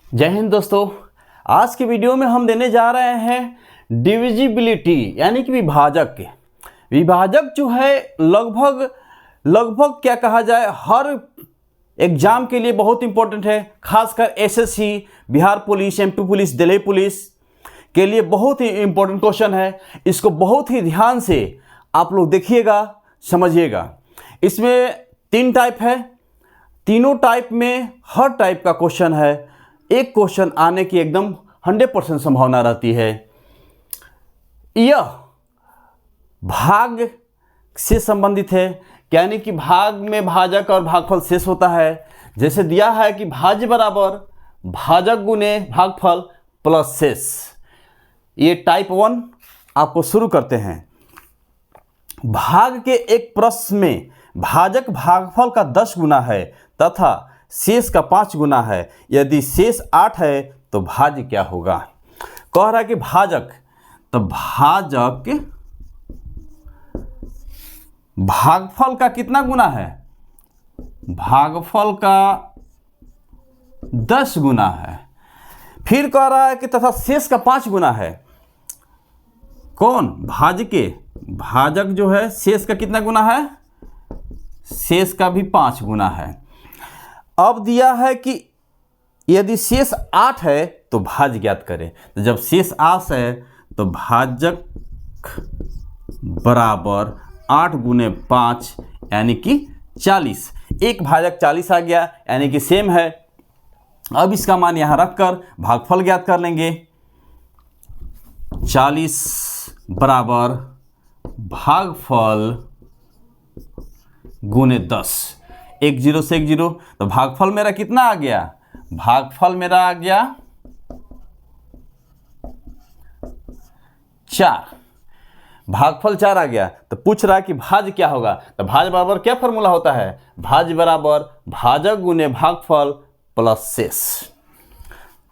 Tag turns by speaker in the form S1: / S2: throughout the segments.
S1: जय हिंद दोस्तों। आज के वीडियो में हम देने जा रहे हैं डिविजिबिलिटी यानी कि विभाजक। विभाजक जो है लगभग क्या कहा जाए हर एग्जाम के लिए बहुत इंपॉर्टेंट है। खासकर SSC, Bihar police, MP police, Delhi police के लिए बहुत ही इंपॉर्टेंट क्वेश्चन है। इसको बहुत ही ध्यान से आप लोग देखिएगा, समझिएगा। इसमें 3 टाइप है, तीनों टाइप में हर टाइप का क्वेश्चन है। एक क्वेश्चन आने की एकदम 100% संभावना रहती है। यह भाग से संबंधित है, यानी कि भाग में भाजक और भागफल शेष होता है। जैसे दिया है कि भाज्य बराबर भाजक गुने भागफल प्लस शेष। ये टाइप 1 आपको शुरू करते हैं। भाग के एक प्रश्न में भाजक भागफल का 10 गुना है तथा शेष का 5 गुना है। यदि शेष 8 है तो भाज्य क्या होगा? कह रहा है कि भाजक, तो भाजक भागफल का कितना गुना है? भागफल का 10 गुना है। फिर कह रहा है कि तथा शेष का 5 गुना है। कौन? भाजक जो है शेष का कितना गुना है? शेष का भी 5 गुना है। अब दिया है कि यदि शेष 8 है तो भाज्य ज्ञात करें। तो जब शेष 8 है तो भाजक बराबर 8 गुने 5 यानी कि 40। एक भाजक 40 आ गया, यानी कि सेम है। अब इसका मान यहाँ रखकर भागफल ज्ञात कर लेंगे। 40 बराबर भागफल गुने 10। 1 0 से 1 0, तो भागफल मेरा कितना आ गया? भागफल मेरा आ गया 4। भागफल 4 आ गया। तो पूछ रहा है कि भाज्य क्या होगा? तो भाज्य बराबर क्या फॉर्मूला होता है? भाज्य बराबर भाजक गुने भागफल प्लस शेष।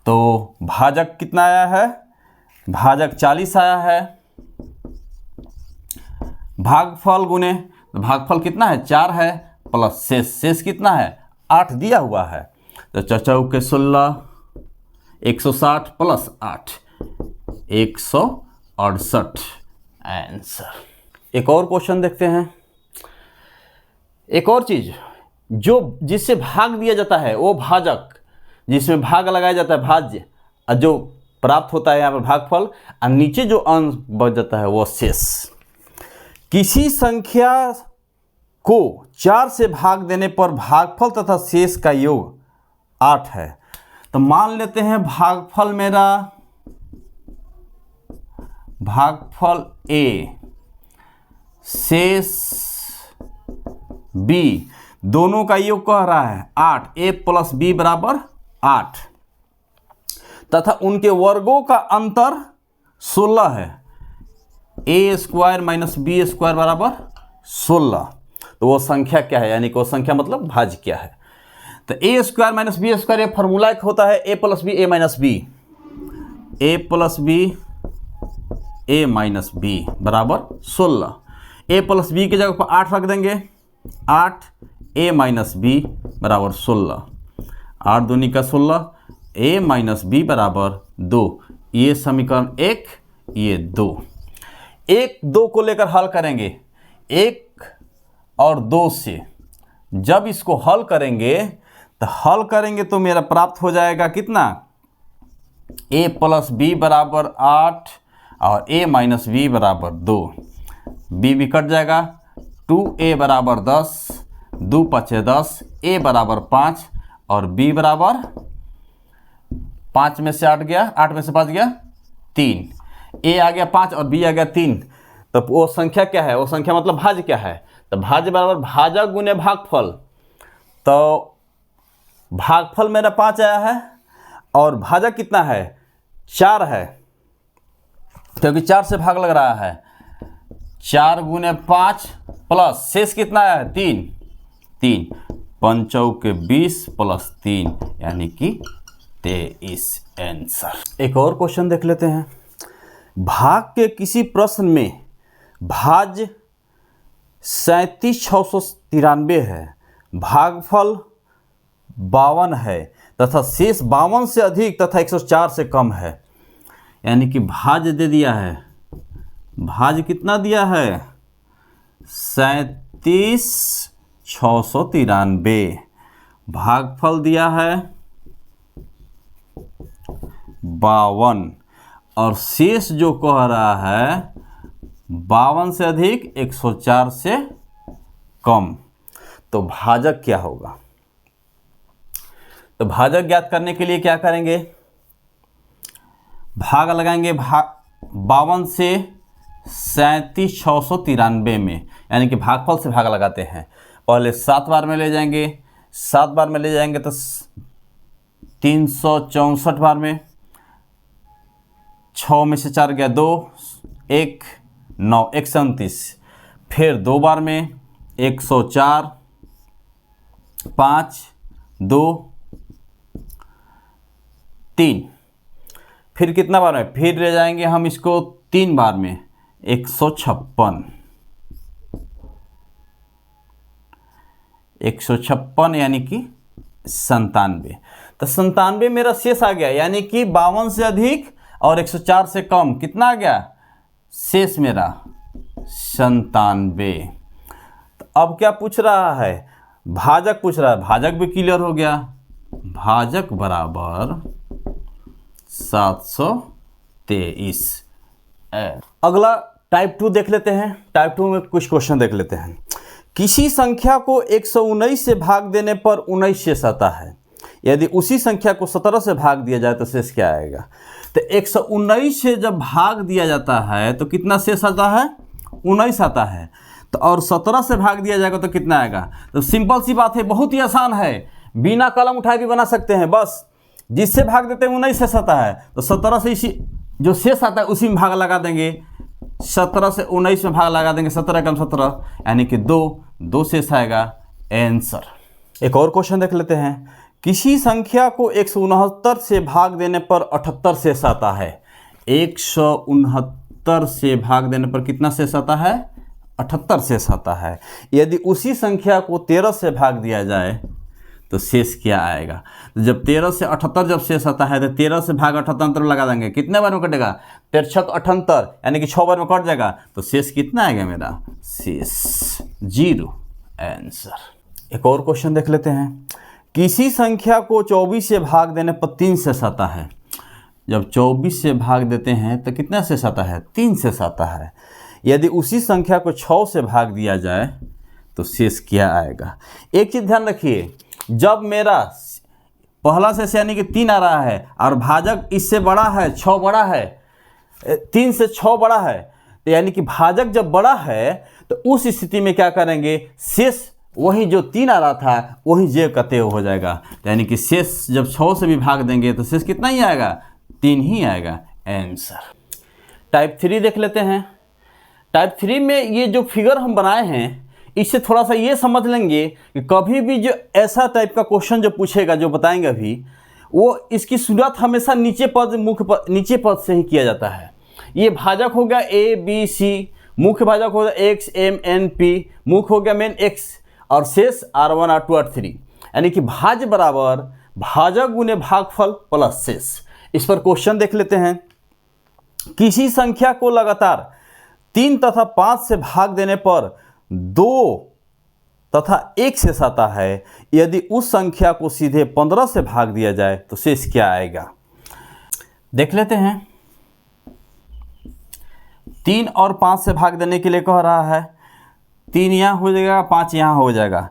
S1: तो भाजक कितना आया है? भाजक 40 आया है। भागफल गुने, तो भागफल कितना है? 4 है प्लस शेष कितना है? 8 दिया हुआ है। तो चौचौ के 16, 160 प्लस 8, 168 आंसर। एक और क्वेश्चन देखते हैं। एक और चीज जो जिससे भाग दिया जाता है वो भाजक, जिसमें भाग लगाया जाता है भाज्य, और जो प्राप्त होता है यहाँ पर भागफल, और नीचे जो अंश बच जाता है वो शेष। किसी संख्या को 4 से भाग देने पर भागफल तथा शेष का योग 8 है। तो मान लेते हैं भागफल मेरा, भागफल A, शेष B, दोनों का योग कह रहा है 8। A प्लस B बराबर 8 तथा उनके वर्गों का अंतर 16 है। A square minus B square बराबर 16। तो वो संख्या क्या है? यानी कि वो संख्या मतलब भाज्य क्या है? तो A square minus B square, ये फॉर्मूला एक होता है A plus B A minus B. A plus B A minus B बराबर 16। A प्लस बी की जगह पर 8 रख देंगे। 8 A माइनस बी बराबर 16। 8 दूनी का 16, A माइनस बी बराबर 2। ये समीकरण 1, ये 2। 1 2 को लेकर हल करेंगे। 1 और 2 से जब इसको हल करेंगे तो मेरा प्राप्त हो जाएगा कितना? A प्लस बी बराबर 8 और A माइनस बी बराबर 2। B भी कट जाएगा। 2A बराबर 10, 2 पचे 10, A बराबर 5 और B बराबर 5 में से 8 गया, 8 में से 5 गया 3। A आ गया 5 और B आ गया 3। तो वो संख्या क्या है? वो संख्या मतलब भाज्य क्या है? तो भाज्य बराबर भाजक गुने भागफल। तो भागफल मेरा 5 आया है और भाजक कितना है? 4 है, क्योंकि 4 से भाग लग रहा है। 4 गुने 5 प्लस शेष कितना आया है? 3। 5 के 20 प्लस 3 यानी कि 23 आंसर। एक और क्वेश्चन देख लेते हैं। भाग के किसी प्रश्न में भाज्य 37,693 है, भागफल 52 है, तथा शेष 52 से अधिक तथा 104 से कम है। यानी कि भाज्य दे दिया है, भाज्य कितना दिया है 37,693, भागफल दिया है 52 और शेष जो कह रहा है 52 से अधिक 104 से कम। तो भाजक क्या होगा? तो भाजक ज्ञात करने के लिए क्या करेंगे, भाग लगाएंगे 52 से 37,693 में, यानी कि भागफल से भाग लगाते हैं। पहले 7 बार में ले जाएंगे, 7 बार में ले जाएंगे तो 364 बार में, 6 में से 4 गया 2, 1 9 129, फिर 2 बार में 104, 5 2 3, फिर कितना बार में, फिर ले जाएंगे हम इसको 3 बार में 156, 156 यानी कि 97। तो 97 मेरा शेष आ गया, यानी कि 52 से अधिक और 104 से कम कितना आ गया शेष मेरा 97। तो अब क्या पूछ रहा है, भाजक पूछ रहा है, भाजक भी क्लियर हो गया, भाजक बराबर 723। अगला टाइप 2 देख लेते हैं। टाइप 2 में कुछ क्वेश्चन देख लेते हैं। किसी संख्या को 119 से भाग देने पर 19 शेष आता है, यदि उसी संख्या को 17 से भाग दिया जाए तो शेष क्या आएगा? तो 119 से जब भाग दिया जाता है तो कितना शेष आता है 19 आता है, तो और 17 से भाग दिया जाएगा तो कितना आएगा? तो सिंपल सी बात है, बहुत ही आसान है, बिना कलम उठाए भी बना सकते हैं। बस जिससे भाग देते हैं 19 शेष आता है, तो 17 से इसी जो शेष आता है उसी में भाग लगा देंगे, 17 से 19 में भाग लगा देंगे, 17 कम 17 यानी कि 2 शेष आएगा आंसर। एक और क्वेश्चन देख लेते हैं। किसी संख्या को 169 से भाग देने पर 78 शेष आता है। 169 से भाग देने पर कितना शेष आता है 78 शेष आता है। यदि उसी संख्या को 13 से भाग दिया जाए तो शेष क्या आएगा? तो जब 13 से 78 जब शेष आता है तो 13 से भाग 78 लगा देंगे, कितने बार में कटेगा 13 78 यानी कि 6 बार में कट जाएगा, तो शेष कितना आएगा मेरा शेष 0 आंसर। एक और क्वेश्चन देख लेते हैं। किसी संख्या को 24 से भाग देने पर 3 शेष आता है। जब 24 से भाग देते हैं तो कितना शेष आता है 3 शेष आता है। यदि उसी संख्या को 6 से भाग दिया जाए तो शेष क्या आएगा? एक चीज़ ध्यान रखिए, जब मेरा पहला शेष यानी कि 3 आ रहा है और भाजक इससे बड़ा है, 6 बड़ा है, 3 से 6 बड़ा है, तो यानी कि भाजक जब बड़ा है तो उस स्थिति में क्या करेंगे, शेष वही जो 3 आ रहा था वही जेब का तेव हो जाएगा। तो यानी कि शेष जब 6 से भी भाग देंगे तो शेष कितना ही आएगा 3 ही आएगा आंसर। टाइप 3 देख लेते हैं। टाइप 3 में ये जो फिगर हम बनाए हैं इससे थोड़ा सा ये समझ लेंगे कि कभी भी जो ऐसा टाइप का क्वेश्चन जो पूछेगा, जो बताएंगे अभी, वो इसकी शुरुआत हमेशा नीचे पद मुख्य पद नीचे पद से ही किया जाता है। ये भाजक हो गया A B C, मुख्य भाजक हो गया X M N P, मुख्य हो गया मेन X और शेष R1 R2 R3, यानी कि भाज्य बराबर भाजक गुने भागफल प्लस शेष। इस पर क्वेश्चन देख लेते हैं। किसी संख्या को लगातार 3 तथा 5 से भाग देने पर 2 तथा 1 शेष आता है। यदि उस संख्या को सीधे 15 से भाग दिया जाए तो शेष क्या आएगा? देख लेते हैं। 3 और 5 से भाग देने के लिए कह रहा है, 3 यहाँ हो जाएगा, 5 यहाँ हो जाएगा।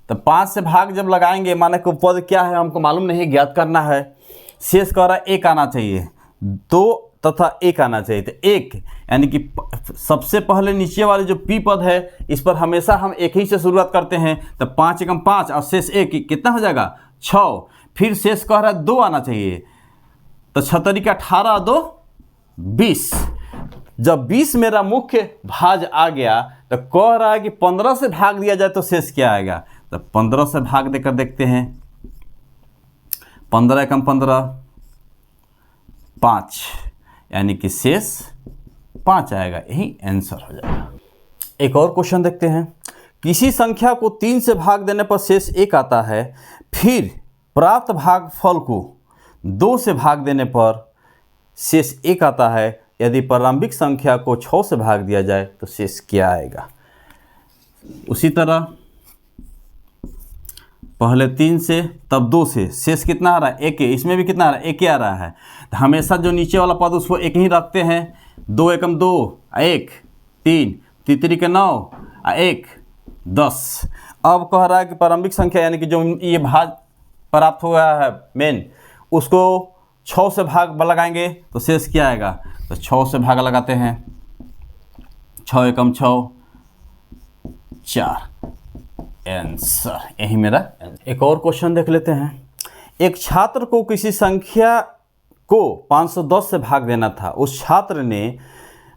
S1: तो 5 से भाग जब लगाएंगे, माने को पद क्या है हमको मालूम नहीं, ज्ञात करना है। शेष कह रहा है 1 आना चाहिए, 2 तथा 1 आना चाहिए। तो 1 यानी कि सबसे पहले नीचे वाले जो P पद है इस पर हमेशा हम 1 ही से शुरुआत करते हैं। तो 5 एकम 5 और शेष 1 कितना हो जाएगा 6। फिर शेष कह रहा है 2 आना चाहिए, तो 6 का 18 2 20। जब 20 मेरा मुख्य भाज आ गया तो कह रहा है कि 15 से भाग दिया जाए तो शेष क्या आएगा? तो 15 से भाग देकर देखते हैं। 15 एकम 15 5 यानी कि शेष 5 आएगा, यही आंसर हो जाएगा। एक और क्वेश्चन देखते हैं। किसी संख्या को 3 से भाग देने पर शेष 1 आता है, फिर प्राप्त भागफल को 2 से भाग देने पर शेष 1 आता है। यदि प्रारंभिक संख्या को 6 से भाग दिया जाए तो शेष क्या आएगा। उसी तरह पहले 3 से तब 2 से शेष कितना आ रहा है, 1। इसमें भी कितना आ रहा है, 1 आ रहा है। तो हमेशा जो नीचे वाला पद उसको 1 ही रखते हैं। 2 एकम 2, 1, 3, तितरी के 9, 1, 10। अब कह रहा है कि प्रारंभिक संख्या यानी कि जो ये भाग प्राप्त हो गया है मेन, उसको 6 से भाग लगाएंगे तो शेष क्या आएगा। तो 6 से भाग लगाते हैं। 6 एकम 6, 4 आंसर, यही मेरा। एक और क्वेश्चन देख लेते हैं। एक छात्र को किसी संख्या को 510 से भाग देना था। उस छात्र ने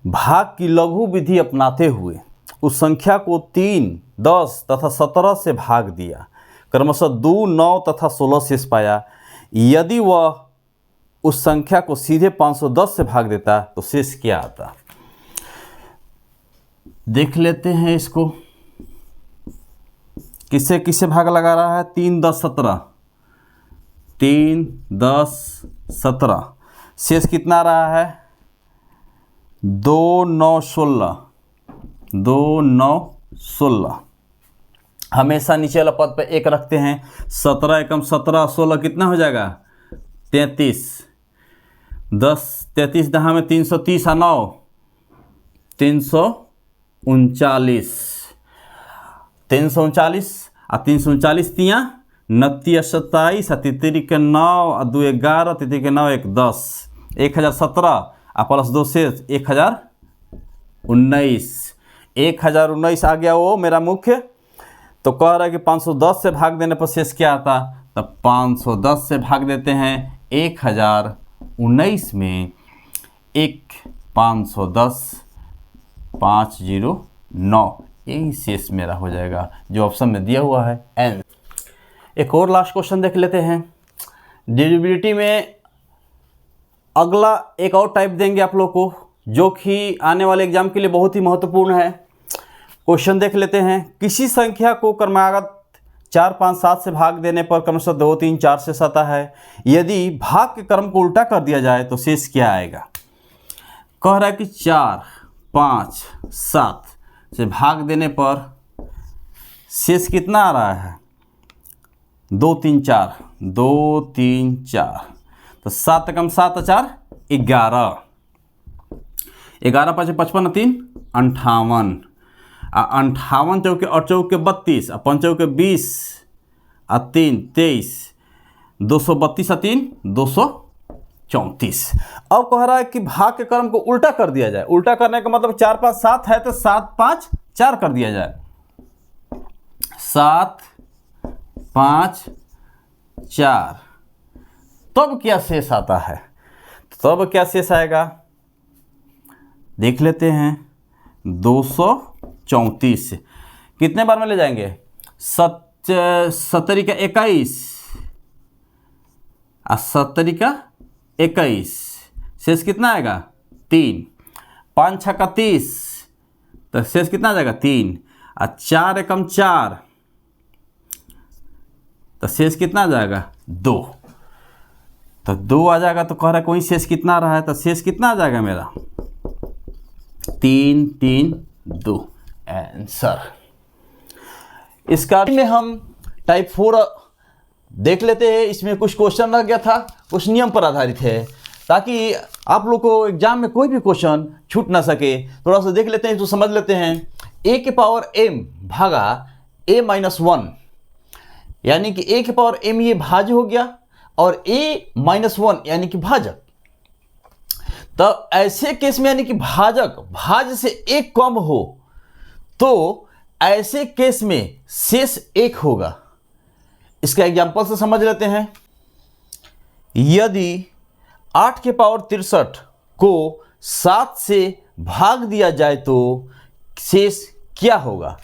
S1: भाग की लघु विधि अपनाते हुए उस संख्या को 3, 10 तथा 17 से भाग दिया। क्रमशः 2, 9 तथा 16 शेष पाया। यदि वह उस संख्या को सीधे 510 से भाग देता तो शेष क्या आता। देख लेते हैं इसको। किससे किससे भाग लगा रहा है, 3, 10, 17। 3, 10, 17। शेष कितना रहा है, 2, 9, 16। 2, 9, 16। हमेशा नीचे वाला पद पे 1 रखते हैं। 17 एकम 17, 16 कितना हो जाएगा, 33। 10, 33 दहा में 330 और 9, 339। 339 और 339 तिया 29, 27 और तितरी के 9 और 2, 11, तितरी के 9, 1, 10। 1017 और प्लस 2 से 1019। 1019 आ गया वो मेरा मुख्य। तो कह रहा है कि 510 से भाग देने पर शेष क्या आता। तब 510 से भाग देते हैं 1019 में। 1, 510, 509, यही शेष मेरा हो जाएगा जो ऑप्शन में दिया हुआ है एन। एक और लास्ट क्वेश्चन देख लेते हैं। डिविजिबिलिटी में अगला एक और टाइप देंगे आप लोग को, जो कि आने वाले एग्जाम के लिए बहुत ही महत्वपूर्ण है। क्वेश्चन देख लेते हैं। किसी संख्या को क्रमागत 4, 5, 7 से भाग देने पर क्रमशः 2, 3, 4 शेष आता है। यदि भाग के क्रम को उल्टा कर दिया जाए तो शेष क्या आएगा। कह रहा है कि 4, 5, 7 से भाग देने पर शेष कितना आ रहा है, 2, 3, 4। 2, 3, 4। तो 7 एकम 7 4, 11। 11 5 55 3 58। 58 चौके 8 चौके 32 और 5 चौके 20 और 3 23। 232 और 3 234। अब कह रहा है कि भाग के क्रम को उल्टा कर दिया जाए। उल्टा करने का मतलब 4, 5, 7 है तो 7, 5, 4 कर दिया जाए। 7, 5, 4। तब क्या शेष आता है। तब क्या शेष आएगा देख लेते हैं। 234 कितने बार में ले जाएंगे, 70 का 21 और 70 का 21। शेष कितना आएगा 3। 5 6 का 30 तो शेष कितना आ जाएगा 3। और 4 एकम 4 तो शेष कितना आ जाएगा 2। तो 2 आ जाएगा। तो कह रहा है कोई शेष कितना आ रहा है, तो शेष कितना आ जाएगा मेरा 3 3 2 आंसर। इसका में हम टाइप 4 देख लेते हैं। इसमें कुछ क्वेश्चन रह गया था, कुछ नियम पर आधारित है, ताकि आप लोग को एग्जाम में कोई भी क्वेश्चन छूट ना सके। थोड़ा सा देख लेते हैं तो समझ लेते हैं। a के पावर m भागा a माइनस 1, यानी कि a के पावर m ये भाज्य हो गया और a माइनस 1 यानी कि भाजक। तो ऐसे केस में यानी कि भाजक भाज्य से 1 कम हो तो ऐसे केस में शेष 1 होगा। इसका एग्जांपल से समझ लेते हैं। यदि 8 के पावर 63 को 7 से भाग दिया जाए तो शेष क्या होगा।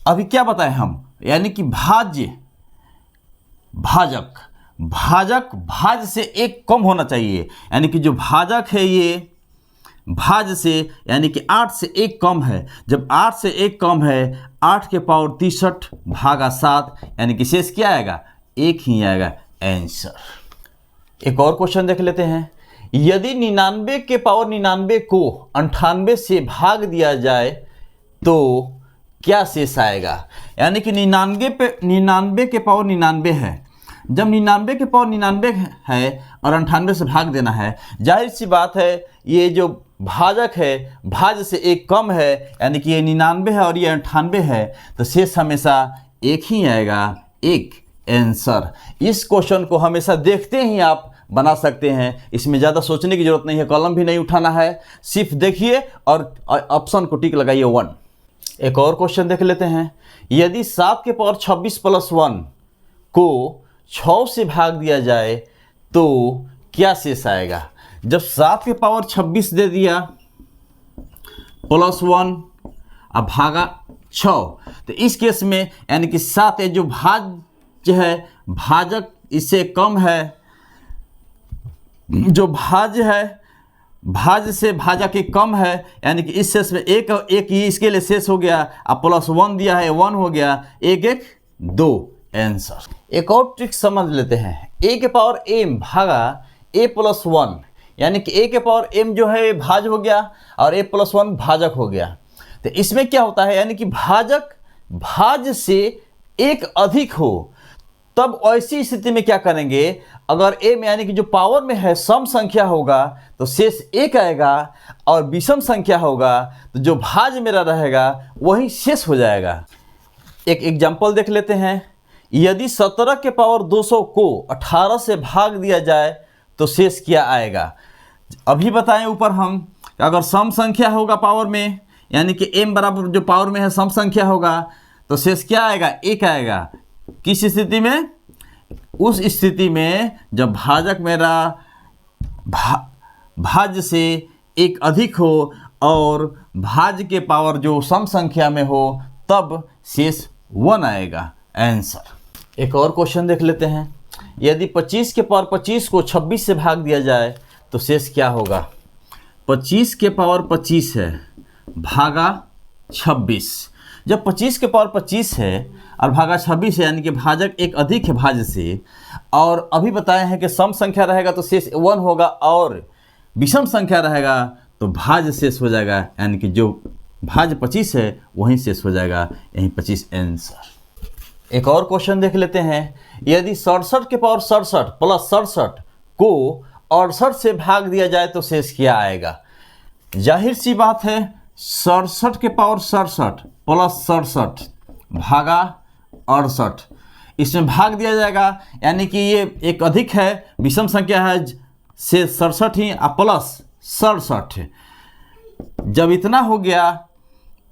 S1: अभी क्या बताएं हम, यानी कि भाज्य भाजक भाजक भाज्य से 1 कम होना चाहिए, यानी कि जो भाजक है ये भाज्य से यानी कि 8 से 1 कम है। जब 8 से 1 कम है, 8 के पावर 63 भागा 7 यानी कि शेष क्या आएगा एक ही आएगा आंसर। एक और क्वेश्चन देख लेते हैं। यदि 99 के पावर 99 को 98 से भाग दिया जाए तो क्या शेष आएगा। यानी कि 99 के पावर 99 है, जब 99 के पावर 99 है और 98 से भाग देना है, जाहिर सी बात है ये जो भाजक है भाज्य से एक कम है, यानी कि ये 99 है और ये 98 है, तो शेष हमेशा एक ही आएगा, एक आंसर। इस क्वेश्चन को हमेशा देखते ही आप बना सकते हैं, इसमें ज़्यादा सोचने की जरूरत नहीं है, कॉलम भी नहीं उठाना है, सिर्फ देखिए और ऑप्शन को टिक लगाइए 1। एक और क्वेश्चन देख लेते हैं। यदि 7 के पावर 26 प्लस 1 को 6 से भाग दिया जाए तो क्या शेष आएगा। जब 7 के पावर 26 दे दिया प्लस 1 अब भागा 6, तो इस केस में यानी कि 7 है जो भाज्य है, भाजक इससे कम है, जो भाज्य है भाज्य से भाजक के कम है, यानी कि इस शेष में एक ही इसके लिए शेष हो गया, अब प्लस 1 दिया है 1 हो गया, एक 2 आंसर। एक और ट्रिक समझ लेते हैं। a के पावर m भागा a प्लस 1, यानी कि a के पावर m जो है भाज्य हो गया और a प्लस 1 भाजक हो गया। तो इसमें क्या होता है, यानी कि भाजक भाज्य से एक अधिक हो, तब ऐसी स्थिति में क्या करेंगे, अगर m यानी कि जो पावर में है सम संख्या होगा तो शेष 1 आएगा, और विषम संख्या होगा तो जो भाज्य मेरा रहेगा वही शेष हो जाएगा। एक एग्जाम्पल देख लेते हैं। यदि 17 के पावर 200 को 18 से भाग दिया जाए तो शेष क्या आएगा। अभी बताएं ऊपर हम, अगर सम संख्या होगा पावर में, यानी कि m बराबर जो पावर में है सम संख्या होगा, तो शेष क्या आएगा, 1 आएगा। किस स्थिति में, उस स्थिति में जब भाजक मेरा भाज्य से एक अधिक हो और भाज्य के पावर जो सम संख्या में हो, तब शेष 1 आएगा, आंसर। एक और क्वेश्चन देख लेते हैं। यदि 25 के पावर 25 को 26 से भाग दिया जाए तो शेष क्या होगा। 25 के पावर 25 है भागा 26, जब 25 के पावर 25 है और भागा 26 है, यानी कि भाजक एक अधिक है भाज्य से, और अभी बताए हैं कि सम संख्या रहेगा तो शेष 1 होगा और विषम संख्या रहेगा तो भाज्य शेष हो जाएगा, यानी कि जो भाज्य 25 है वहीं शेष हो जाएगा, यहीं 25 आंसर। एक और क्वेश्चन देख लेते हैं। यदि 67 के पावर 67 प्लस 67 को 68 से भाग दिया जाए तो शेष क्या आएगा। जाहिर सी बात है 67 के पावर 67 प्लस 67 भागा 68, इसमें भाग दिया जाएगा, यानी कि ये एक अधिक है, विषम संख्या है से 67 ही प्लस 67। जब इतना हो गया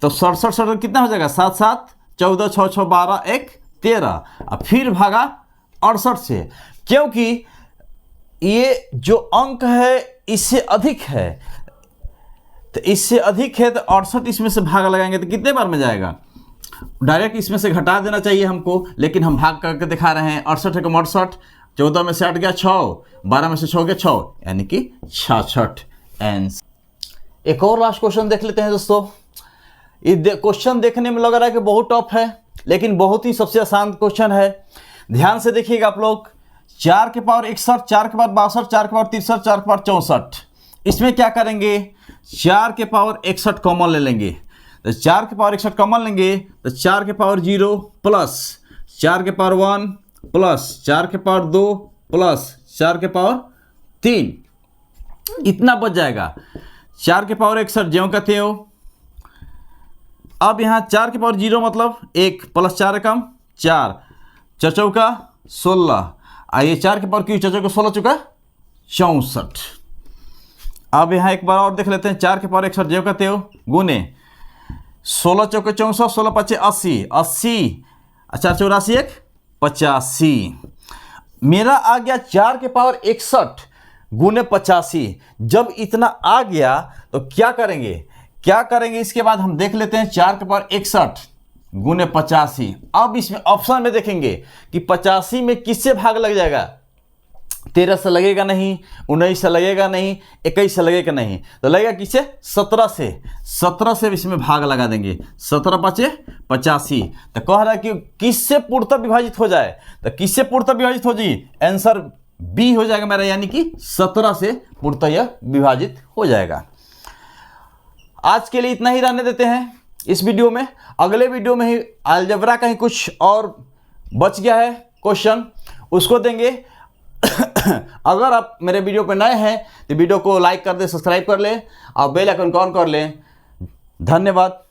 S1: तो 67 कितना हो जाएगा, 7 7 14 6 6 12 1 13, अब फिर भागा 68 से, क्योंकि ये जो अंक है इससे अधिक है, तो इससे अधिक है तो 68 इसमें से भाग लगाएंगे तो कितने बार में जाएगा। डायरेक्ट इसमें से घटा देना चाहिए हमको, लेकिन हम भाग करके दिखा रहे हैं। 68 है 68, 14 में से 8 गया 6, 12 में से 6 गया 6, यानी कि 66 आंसर। एक और लास्ट क्वेश्चन देख लेते हैं दोस्तों। ये क्वेश्चन देखने में लग रहा है कि बहुत टफ है, लेकिन बहुत ही सबसे आसान क्वेश्चन है। ध्यान से देखिएगा आप लोग। 4 के पावर 61, 4 के पावर 62, 4 के पावर 63, 4 के पावर 64, इसमें क्या करेंगे, 4 के पावर 61 कॉमन ले लेंगे, तो 4 के पावर 61 कॉमन लेंगे तो 4 के पावर 0 प्लस 4 के पावर 1 प्लस 4 के पावर 2 प्लस 4 के पावर 3, इतना बच जाएगा। 4 के पावर 61 ज्यों का त्यों। अब यहाँ 4 के पावर 0 मतलब 1 प्लस 4 कम 4, 4 चौका 16, आइए 4 के पावर क्यों 4 चौका 16 चौका 64। अब यहाँ एक बार और देख लेते हैं। 4 के पावर 61 ज्यों का त्यों गुने 16 चौके 64, 16 पचे 80, 80 4 84 1 85। मेरा आ गया 4 के पावर 61 गुने 85। जब इतना आ गया तो क्या करेंगे इसके बाद हम देख लेते हैं 4 के पावर 61 गुने 85। अब इसमें ऑप्शन में देखेंगे कि 85 में किससे भाग लग जाएगा, 13 से लगेगा नहीं, 19 से लगेगा नहीं, 21 से लगेगा नहीं, तो लगेगा किससे? 17 से। 17 से इसमें भाग लगा देंगे, 17 पचे 85। तो कह रहा है कि किससे पूर्णतः विभाजित हो जाए, तो किससे पूर्णतः विभाजित हो जाए? आंसर बी हो जाएगा मेरा, यानी कि 17 से पूर्णतः यह विभाजित हो जाएगा। आज के लिए इतना ही रहने देते हैं इस वीडियो में। अगले वीडियो में ही अलजेब्रा का ही कुछ और बच गया है क्वेश्चन, उसको देंगे। अगर आप मेरे वीडियो पर नए हैं तो वीडियो को लाइक कर दें, सब्सक्राइब कर लें और बेल आइकन को ऑन कर लें। धन्यवाद।